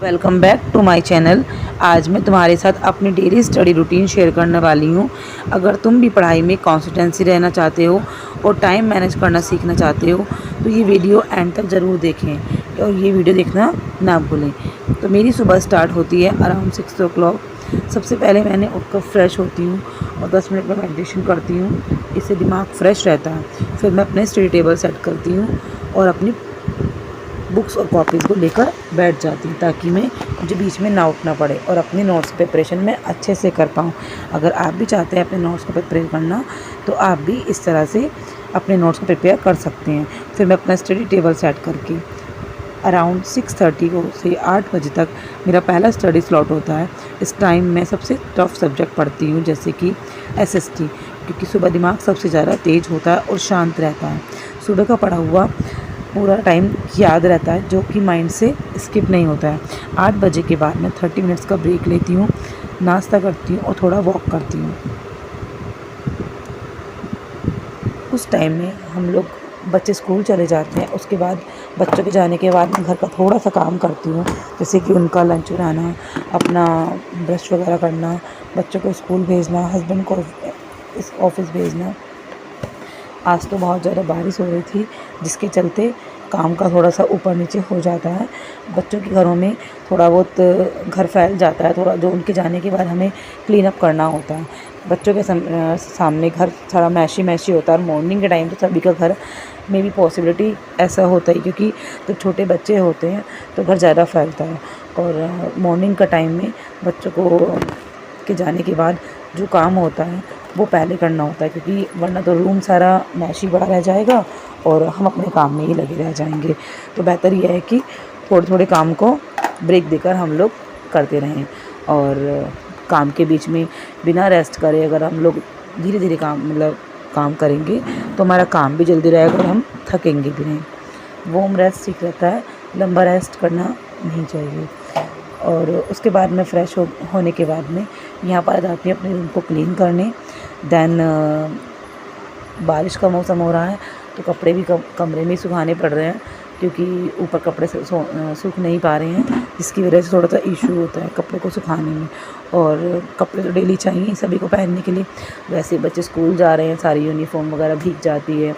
Welcome back to my channel. आज मैं तुम्हारे साथ अपनी डेली स्टडी रूटीन शेयर करने वाली हूँ। अगर तुम भी पढ़ाई में कंसिस्टेंसी रहना चाहते हो और टाइम मैनेज करना सीखना चाहते हो तो ये वीडियो एंड तक ज़रूर देखें और ये वीडियो देखना ना भूलें। तो मेरी सुबह स्टार्ट होती है अराउंड 6 o'clock। सबसे पहले मैंने उठकर फ्रेश होती हूँ और 10 मिनट में मेडिटेशन करती हूँ। इससे दिमाग फ्रेश रहता है। फिर मैं अपने स्टडी टेबल सेट करती हूँ और अपनी बुक्स और कॉपीज़ को लेकर बैठ जाती हूँ ताकि मुझे बीच में ना उठना पड़े और अपनी नोट्स प्रिपरेशन में अच्छे से कर पाऊँ। अगर आप भी चाहते हैं अपने नोट्स को प्रिपेयर करना तो आप भी इस तरह से अपने नोट्स को प्रिपेयर कर सकते हैं। फिर मैं अपना स्टडी टेबल सेट करके अराउंड 6:30 को से 8 बजे तक मेरा पहला स्टडी स्लॉट होता है। इस टाइम मैं सबसे टफ सब्जेक्ट पढ़ती हूँ जैसे कि एसएसटी, क्योंकि सुबह दिमाग सबसे ज़्यादा तेज़ होता है और शांत रहता है। सुबह का पढ़ा हुआ पूरा टाइम याद रहता है जो कि माइंड से स्किप नहीं होता है। 8 बजे के बाद मैं 30 मिनट्स का ब्रेक लेती हूँ, नाश्ता करती हूँ और थोड़ा वॉक करती हूँ। उस टाइम में हम लोग बच्चे स्कूल चले जाते हैं। उसके बाद बच्चों के जाने के बाद मैं घर का थोड़ा सा काम करती हूँ जैसे कि उनका लंच बनाना, अपना ब्रश वगैरह करना, बच्चों को स्कूल भेजना, हस्बैंड को इस ऑफिस भेजना। आज तो बहुत ज़्यादा बारिश हो रही थी जिसके चलते काम का थोड़ा सा ऊपर नीचे हो जाता है। बच्चों के घरों में थोड़ा बहुत घर फैल जाता है, थोड़ा जो उनके जाने के बाद हमें क्लीन अप करना होता है। बच्चों के सामने घर थोड़ा मैशी मैशी होता है और मॉर्निंग के टाइम तो सभी का घर में भी पॉसिबिलिटी ऐसा होता है क्योंकि जब छोटे बच्चे होते हैं तो घर ज़्यादा फैलता है। और मॉर्निंग का टाइम में बच्चों को के जाने के बाद जो काम होता है वो पहले करना होता है, क्योंकि वरना तो रूम सारा मैशी पड़ा रह जाएगा और हम अपने काम में ही लगे रह जाएंगे। तो बेहतर यह है कि थोड़े थोड़े काम को ब्रेक देकर हम लोग करते रहें और काम के बीच में बिना रेस्ट करे अगर हम लोग धीरे धीरे काम करेंगे तो हमारा काम भी जल्दी रहेगा और हम थकेंगे भी नहीं। वॉर्म रेस्ट ठीक रहता है, लंबा रेस्ट करना नहीं चाहिए। और उसके बाद मैं फ़्रेश होने के बाद में यहाँ पर आ जाती हूँ अपने रूम को क्लीन करने। देन बारिश का मौसम हो रहा है तो कपड़े भी कमरे में ही सुखाने पड़ रहे हैं क्योंकि ऊपर कपड़े सूख नहीं पा रहे हैं, जिसकी वजह से थोड़ा सा इशू होता है कपड़े को सुखाने में। और कपड़े तो डेली चाहिए सभी को पहनने के लिए। वैसे बच्चे स्कूल जा रहे हैं, सारी यूनिफॉर्म वगैरह भीग जाती है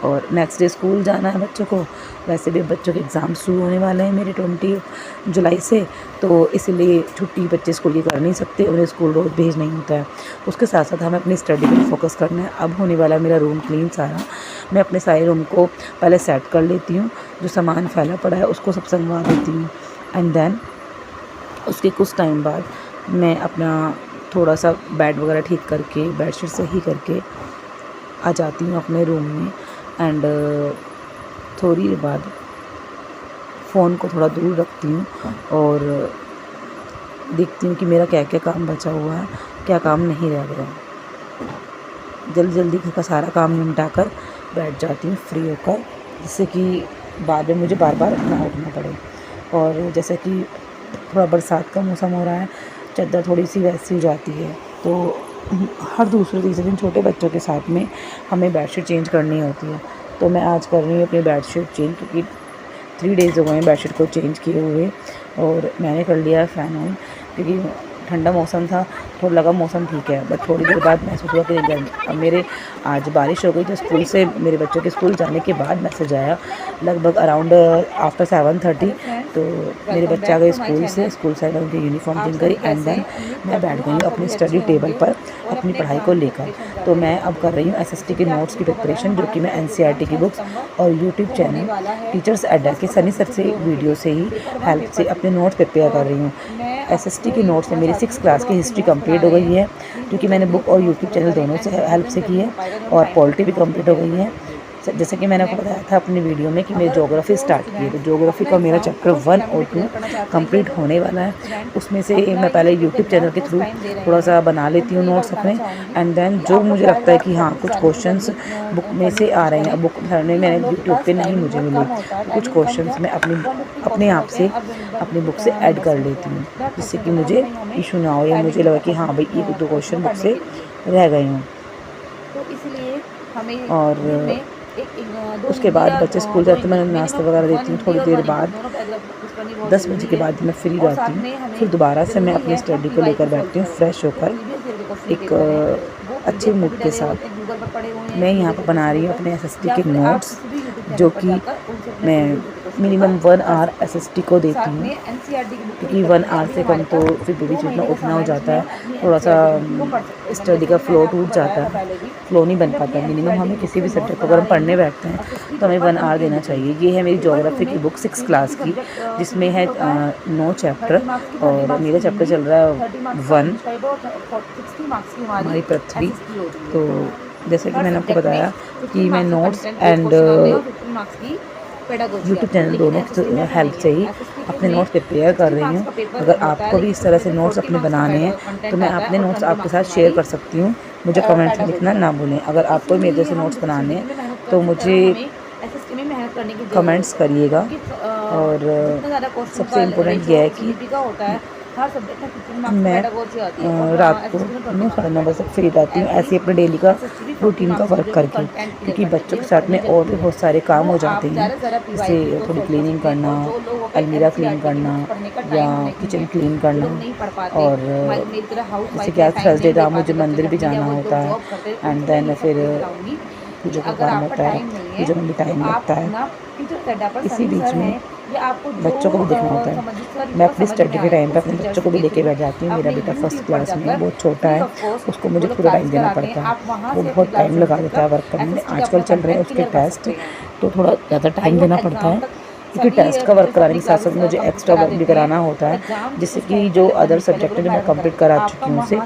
और नेक्स्ट डे स्कूल जाना है बच्चों को। वैसे भी बच्चों के एग्ज़ाम शुरू होने वाले हैं मेरे 20 जुलाई से, तो इसलिए छुट्टी बच्चे स्कूल की कर नहीं सकते, उन्हें स्कूल रोज़ भेजना ही होता है। उसके साथ साथ हमें अपनी स्टडी पर फोकस करना है। अब होने वाला मेरा रूम क्लीन सारा। मैं अपने सारे रूम को पहले सेट कर लेती हूँ, जो सामान फैला पड़ा है उसको सब संगवा देती हूँ। एंड देन उसके कुछ टाइम बाद मैं अपना थोड़ा सा बेड वगैरह ठीक करके, बेडशीट सही करके आ जाती हूँ अपने रूम में। एंड थोड़ी देर बाद फ़ोन को थोड़ा दूर रखती हूँ और देखती हूँ कि मेरा क्या क्या काम बचा हुआ है, क्या काम नहीं रह गया। जल्दी जल्दी घर का सारा काम निपटा कर बैठ जाती हूँ फ्री होकर, जिससे कि बाद में मुझे बार बार ना उठना पड़े। और जैसे कि थोड़ा बरसात का मौसम हो रहा है, चद्दर थोड़ी सी वैसी हो जाती है, तो हर दूसरे तीसरे दिन छोटे बच्चों के साथ में हमें बेडशीट चेंज करनी होती है। तो मैं आज कर रही हूँ अपनी बेडशीट चेंज, क्योंकि 3 डेज़ हो गए हैं बेडशीट को चेंज किए हुए और मैंने कर लिया है फ़ैन ऑन, क्योंकि ठंडा मौसम था, थोड़ा लगा मौसम ठीक है। बट थोड़ी देर बाद महसूस हुआ कि अब मेरे आज बारिश हो गई तो स्कूल से मेरे बच्चों के स्कूल जाने के बाद मैसेज आया लगभग अराउंड आफ्टर 7:30। तो मेरे बच्चे आ गए स्कूल से आकर उनकी यूनिफॉर्म चेंज करी एंड देन मैं बैठ गई हूँ अपनी स्टडी टेबल पर अपनी पढ़ाई को लेकर। तो मैं अब कर रही हूँ एसएसटी के नोट्स की प्रिपरेशन, जो कि मैं एनसीईआरटी की बुक्स और यूट्यूब चैनल टीचर्स अड्डा के सनी सर से वीडियो से ही हेल्प से अपने नोट्स प्रिपेयर कर रही हूँ। एसएसटी के नोट्स में मेरी 6 क्लास की हिस्ट्री कंप्लीट हो गई है, क्योंकि मैंने बुक और यूट्यूब चैनल दोनों से हेल्प से की है। और पॉलिटी भी कंप्लीट हो गई है। जैसे कि मैंने आपको बताया था अपनी वीडियो में कि मेरी ज्योग्राफी स्टार्ट की है, तो ज्योग्राफी का मेरा चैप्टर 1 और 2 कंप्लीट होने वाला है। उसमें से मैं पहले यूट्यूब चैनल के थ्रू थोड़ा सा बना लेती हूँ नोट्स अपने। एंड देन जो मुझे लगता है कि हाँ कुछ क्वेश्चंस बुक में से आ रहे हैं, बुक में मैंने यूट्यूब पे नहीं मुझे मिले, तो कुछ क्वेश्चंस मैं अपने आप से अपनी बुक से ऐड कर लेती हूँ, जिससे कि मुझे इशू ना हो या मुझे लगा कि हाँ भाई ये 2 क्वेश्चन बुक से रह गए हों। तो इसलिए हमें और उसके बाद बच्चे स्कूल जाते हैं, मैं नाश्ता वगैरह देती हूँ। थोड़ी देर बाद 10 बजे के बाद मैं फ्री रहती हूँ, फिर दोबारा से मैं अपनी स्टडी को लेकर बैठती हूँ फ्रेश होकर, एक अच्छे मूड के साथ। मैं यहाँ पर बना रही हूँ अपने एसएसटी के नोट्स, जो कि मैं मिनिमम 1 आवर एसएसटी को देती हूँ, क्योंकि 1 आवर से कम तो फिर बीच में उठना हो जाता है, थोड़ा सा स्टडी का फ्लो टूट जाता है, फ्लो नहीं बन पाता। मिनिमम हमें किसी भी सब्जेक्ट को अगर हम पढ़ने बैठते हैं तो हमें 1 आवर देना चाहिए। ये है मेरी ज्योग्राफी की बुक 6 क्लास की, जिसमें है 9 चैप्टर, और मेरा चैप्टर चल रहा है 1, हमारी पृथ्वी। तो जैसे कि मैंने आपको बताया कि मैं नोट्स एंड यूट्यूब चैनल दोनों की हेल्प से ही अपने नोट्स प्रिपेयर कर रही हूँ। अगर आपको भी इस तरह से नोट्स अपने बनाने हैं तो मैं अपने नोट्स आपके साथ शेयर कर सकती हूँ, मुझे कमेंट्स में लिखना ना भूलें। अगर आपको मेरे जैसे नोट्स बनाने हैं तो मुझे कमेंट्स करिएगा। और सबसे इम्पोर्टेंट ये है कि मैं रात को 9 साढ़े 9 बजे तक फ्री रहती हूँ, ऐसे अपने डेली का रूटीन का वर्क करके, क्योंकि बच्चों के साथ में और भी बहुत सारे काम हो जाते हैं, जैसे थोड़ी क्लीनिंग करना, अलमीरा क्लीन करना या किचन क्लीन करना। और जैसे कि आज थर्सडे था, मुझे मंदिर भी जाना होता है, एंड देन फिर पूजा का काम होता है, पूजा में भी टाइम लगता है। इसी बीच में बच्चों को भी देखना होता है। मैं अपनी स्टडी के टाइम पे अपने बच्चों को भी लेके बैठ जाती हूँ। मेरा बेटा फर्स्ट क्लास में है, बहुत छोटा है, उसको मुझे पूरा टाइम देना पड़ता है, वो बहुत टाइम लगा देता है वर्क करने में। आजकल चल रहे हैं उसके टेस्ट, तो थोड़ा ज़्यादा टाइम देना पड़ता है, क्योंकि टेस्ट का वर्क कराने के साथ साथ मुझे एक्स्ट्रा वर्क भी कराना होता है, जिससे कि जो अदर सब्जेक्ट जो मैं कंप्लीट करा चुकी हूँ उसे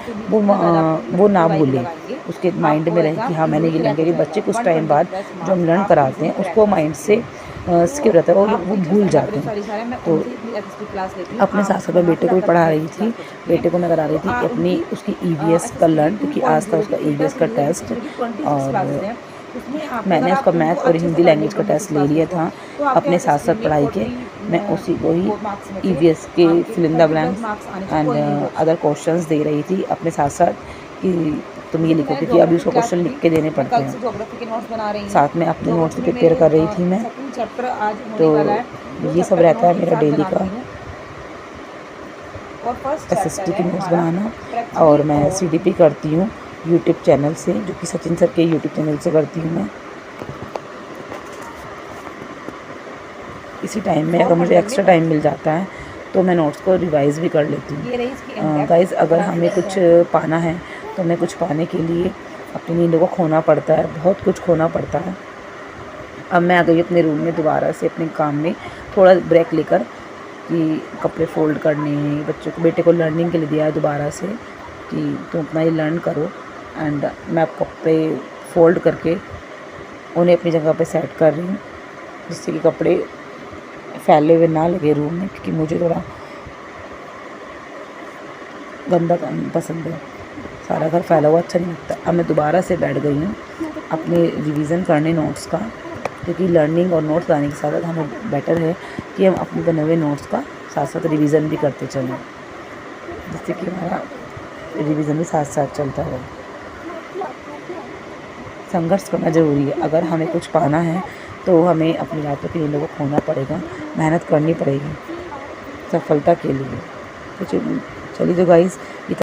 वो ना भूले, उसके माइंड में रहे कि हाँ मैंने ये लर्न किया। बच्चे कुछ टाइम बाद जो हम लर्न कराते हैं उसको माइंड से स्किप रहता है और वो भूल जाते हैं। तो अपने साथ साथ मैं बेटे को भी पढ़ा रही थी, बेटे को मैं करा रही थी अपनी उसकी ईवीएस का लर्न, क्योंकि आज था उसका ईवीएस का टेस्ट, और मैंने उसका मैथ और हिंदी लैंग्वेज का टेस्ट ले लिया था अपने साथ साथ पढ़ाई के। मैं उसी को ही ईवीएस के fill in the blanks and other questions दे रही थी अपने साथ साथ, कि तुम ये लिखो, क्योंकि अभी उसको क्वेश्चन लिख के देने पड़ते हैं। साथ में अपने नोट्स प्रिपेयर कर रही थी मैं। तो ये सब रहता है मेरा डेली का एसएसटी के नोट्स बनाना। और मैं सीडीपी करती हूँ यूट्यूब चैनल से, जो कि सचिन सर के यूट्यूब चैनल से करती हूँ मैं। इसी टाइम में अगर मुझे एक्स्ट्रा टाइम मिल जाता है तो मैं नोट्स को रिवाइज़ भी कर लेती हूँ। गाइस, अगर हमें कुछ पाना है तो हमें कुछ पाने के लिए अपनी नींदों को खोना पड़ता है, बहुत कुछ खोना पड़ता है। अब मैं आ गई अपने रूम में दोबारा से अपने काम में थोड़ा ब्रेक लेकर, कि कपड़े फ़ोल्ड करने, बच्चों को बेटे को लर्निंग के लिए दिया है दोबारा से कि तुम अपना ये लर्न करो। एंड मैं अब कपड़े फ़ोल्ड करके उन्हें अपनी जगह पे सेट कर रही हूँ, जिससे कि कपड़े फैले हुए ना लगे रूम में, क्योंकि मुझे थोड़ा गंदा काम पसंद है, सारा घर फैला हुआ अच्छा नहीं लगता। अब मैं दोबारा से बैठ गई हूँ अपने रिवीजन करने नोट्स का, क्योंकि लर्निंग और नोट्स लाने के साथ साथ हमें बेटर है कि हम अपने बने हुए नोट्स का साथ साथ रिवीजन भी करते चलें, जिससे कि हमारा रिवीजन भी साथ साथ चलता है। संघर्ष करना ज़रूरी है। अगर हमें कुछ पाना है तो हमें अपनी रातों की नींदों को खोना पड़ेगा, मेहनत करनी पड़ेगी सफलता के लिए। तो चलिए तो गाइस,